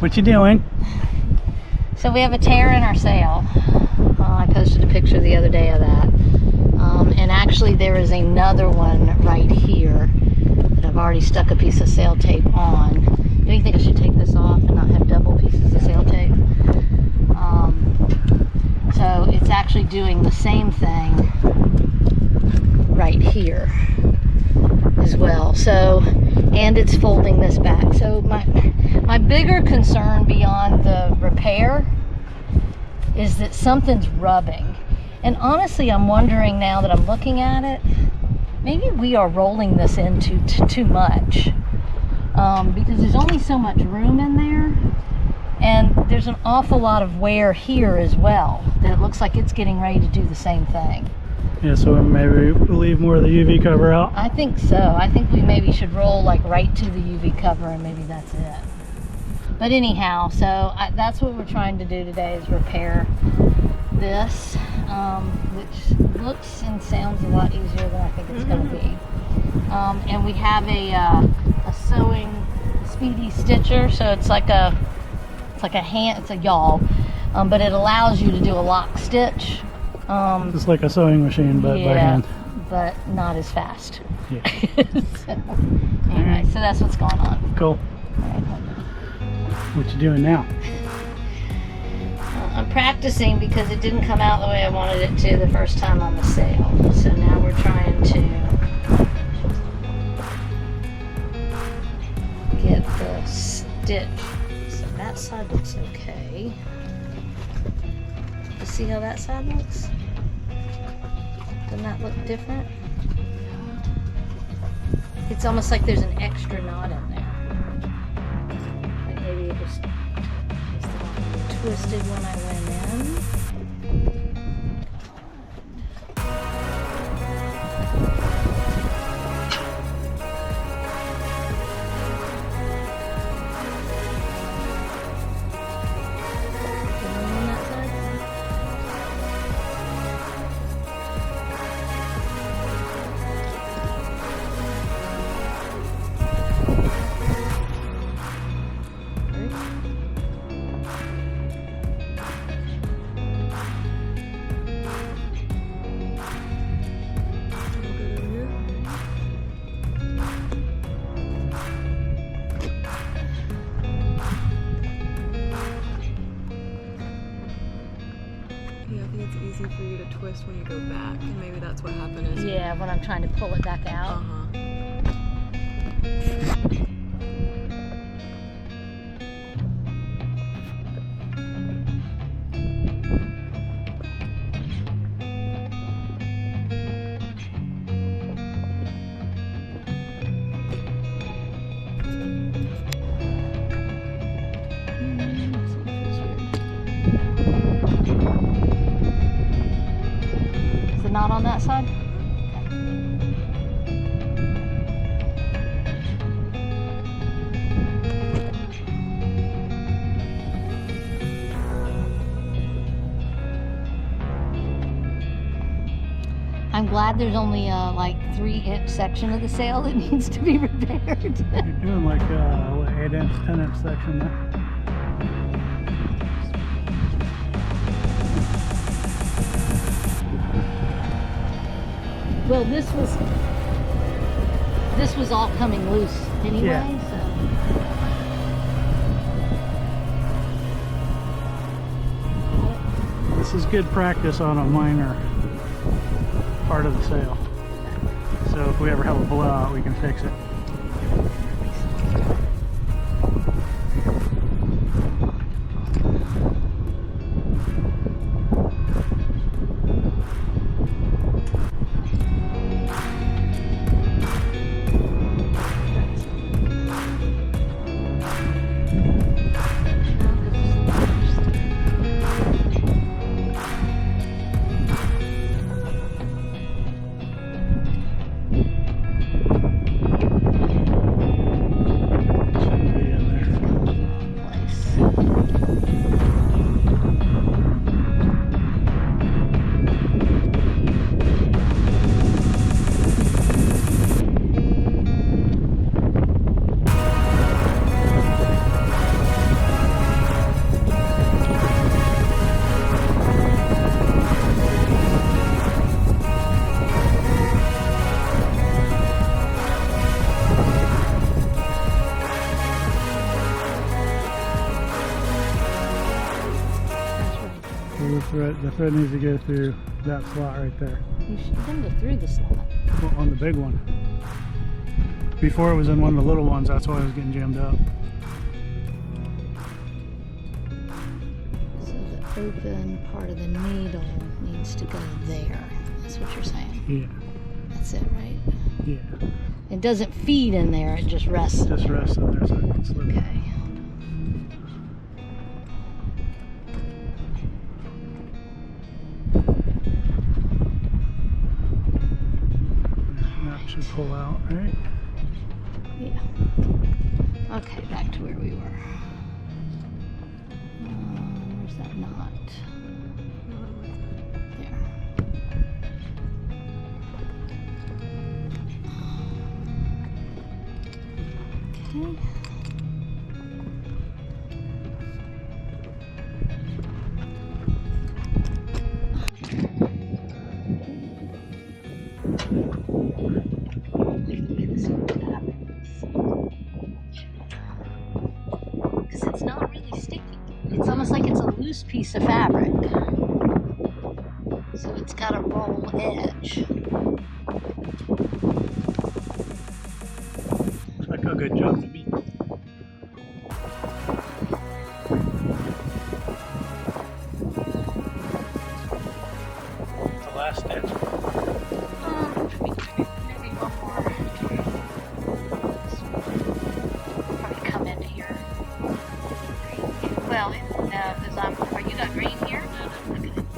What you doing? So we have a tear in our sail. I posted a picture the other day of that. And actually there is another one right here that I've already stuck a piece of sail tape on. Do you think I should take this off and not have double pieces of sail tape? So it's actually doing the same thing right here as well. So, and it's folding this back. So my bigger concern beyond the repair is that something's rubbing. And honestly, I'm wondering now that I'm looking at it, maybe we are rolling this into too much. Because there's only so much room in there, and there's an awful lot of wear here as well, that it looks like it's getting ready to do the same thing. Yeah, so maybe we'll leave more of the UV cover out. I think so. I think we maybe should roll like right to the UV cover, and maybe that's it. But anyhow, so that's what we're trying to do today, is repair this, which looks and sounds a lot easier than I think it's going to be. And we have a sewing speedy stitcher, so it's like a it's a yawl, but it allows you to do a lock stitch. It's like a sewing machine, but by hand. But not as fast. Yeah. So, anyway, so that's what's going on. Cool. What you doing now? I'm practicing because it didn't come out the way I wanted it to the first time on the sail. So now we're trying to get the stitch. So that side looks okay. You see how that side looks? Doesn't that look different? It's almost like there's an extra knot in there. Like maybe it was twisted when I went in. Easy for you to twist when you go back, and maybe that's what happened. Is yeah, when I'm trying to pull it back out. Not on that side? I'm glad there's only like 3-inch section of the sail that needs to be repaired. You're doing like what, 8-inch, 10-inch section there. Well, this was all coming loose anyway, yeah. So. This is good practice on a minor part of the sail. So if we ever have a blowout, we can fix it. The thread needs to go through that slot right there. You should then go through the slot. Well, on the big one. Before it was in one of the little ones, that's why it was getting jammed up. So the open part of the needle needs to go there. That's what you're saying? Yeah. That's it, right? Yeah. It doesn't feed in there, it just rests. Just rest in there so it can slip. Okay. That should pull out, right? Yeah. Okay, back to where we were. Where's that knot? There. Okay. Because it's not really sticky. It's almost like it's a loose piece of fabric. So it's got a roll edge. Looks like a good job to me. The last stitch. Maybe one more. Probably come into here. Well, no, because are you got green here? Okay.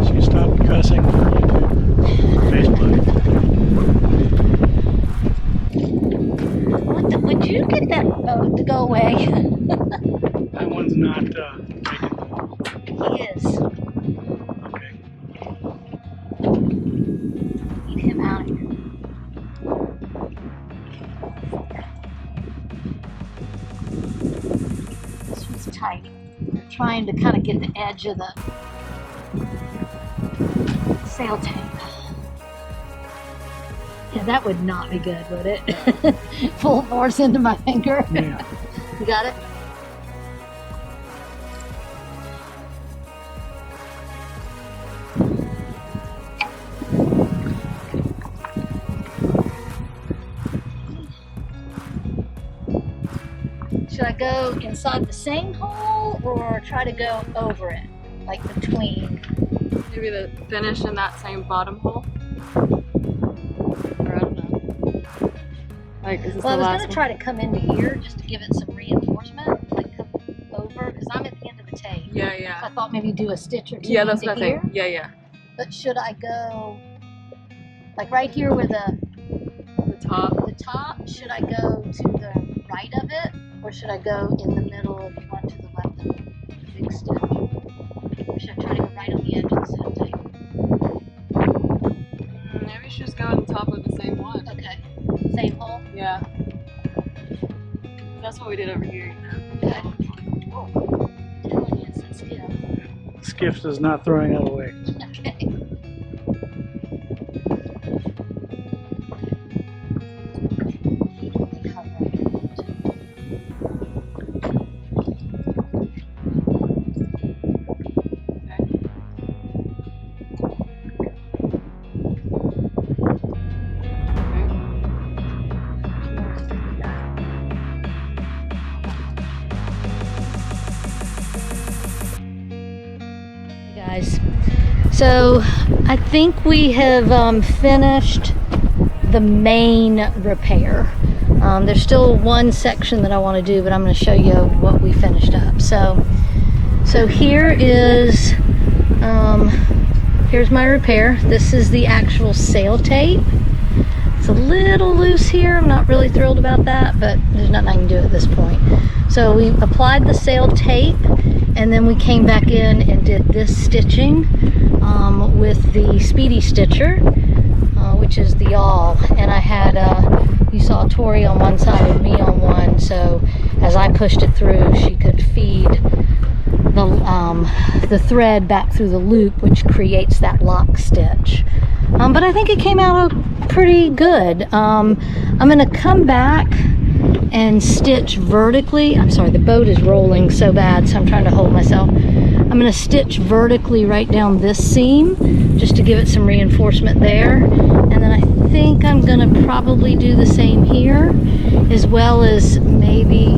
She stopped cussing for YouTube, for Facebook. Would you get that boat to go away? That one's not making. He is. Okay. Get him out of here. This one's tight. I'm trying to kind of get the edge of the sail tape. Yeah, that would not be good, would it? Full force into my finger. Yeah. You got it? Should I go inside the same hole or try to go over it? Like between? Maybe the finish in that same bottom hole. Or I don't know. Like, is this Well, I the was last going to try to come into here just to give it some reinforcement. Like come over, because I'm at the end of the tape. one? Yeah, So yeah. I thought maybe do a stitch or two Yeah, that's into what I here. think. Yeah, yeah. But should I go, like right here where the The top. should I go to the right of it? Or should I go in the middle and one to the left of the big stitch? Or should I try to go right on the edge of the sail tape? Maybe you should just go on top of the same one. Okay, same hole? Yeah. That's what we did over here. Okay. Oh, telling you, sit still. Skiffs is not throwing it away. Okay. Guys, so I think we have finished the main repair. There's still one section that I want to do, but I'm going to show you what we finished up. So here is here's my repair. This is the actual sail tape. It's a little loose here. I'm not really thrilled about that, but there's nothing I can do at this point. So we applied the sail tape, and then we came back in and did this stitching with the Speedy stitcher, which is the yawl. And I had, you saw Tori on one side and me on one, so as I pushed it through, she could feed the thread back through the loop, which creates that lock stitch. But I think it came out pretty good. I'm going to come back and stitch vertically. I'm sorry, the boat is rolling so bad, so I'm trying to hold myself. I'm going to stitch vertically right down this seam just to give it some reinforcement there. And then I think I'm going to probably do the same here, as well as maybe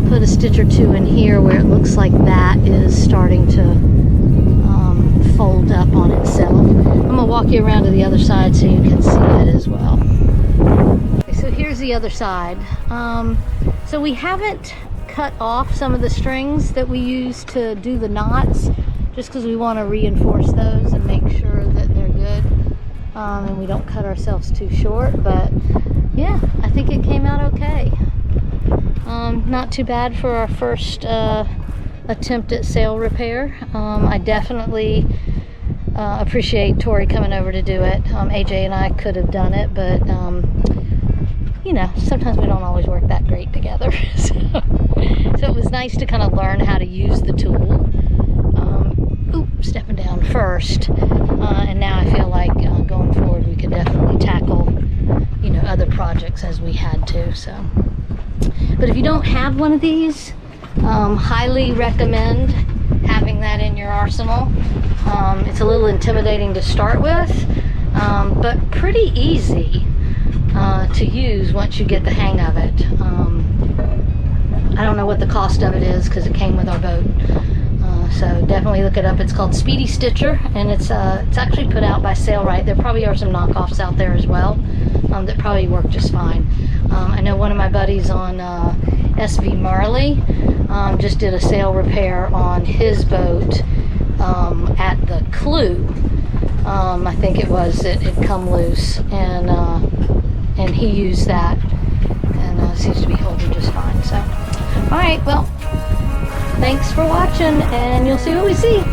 put a stitch or two in here where it looks like that is starting to fold up on itself. I'm going to walk you around to the other side so you can see it as well. Okay, so here's the other side. So we haven't cut off some of the strings that we use to do the knots, just because we want to reinforce those and make sure that they're good, and we don't cut ourselves too short. But yeah, I think it came out okay. Not too bad for our first attempt at sail repair. I definitely appreciate Tori coming over to do it. AJ and I could have done it, but you know, sometimes we don't always work that great together. So it was nice to kind of learn how to use the tool. Stepping down first, and now I feel like going forward we could definitely tackle, you know, other projects as we had to. So, but if you don't have one of these, highly recommend having that in your arsenal. It's a little intimidating to start with, but pretty easy to use once you get the hang of it. I don't know what the cost of it is because it came with our boat, so definitely look it up. It's called Speedy Stitcher, and it's actually put out by Sailrite. There probably are some knockoffs out there as well that probably work just fine. I know one of my buddies on SV Marley just did a sail repair on his boat at the Clue. I think it was, it had come loose, and he used that, and seems to be holding just fine. So, all right, well, thanks for watching, and you'll see what we see.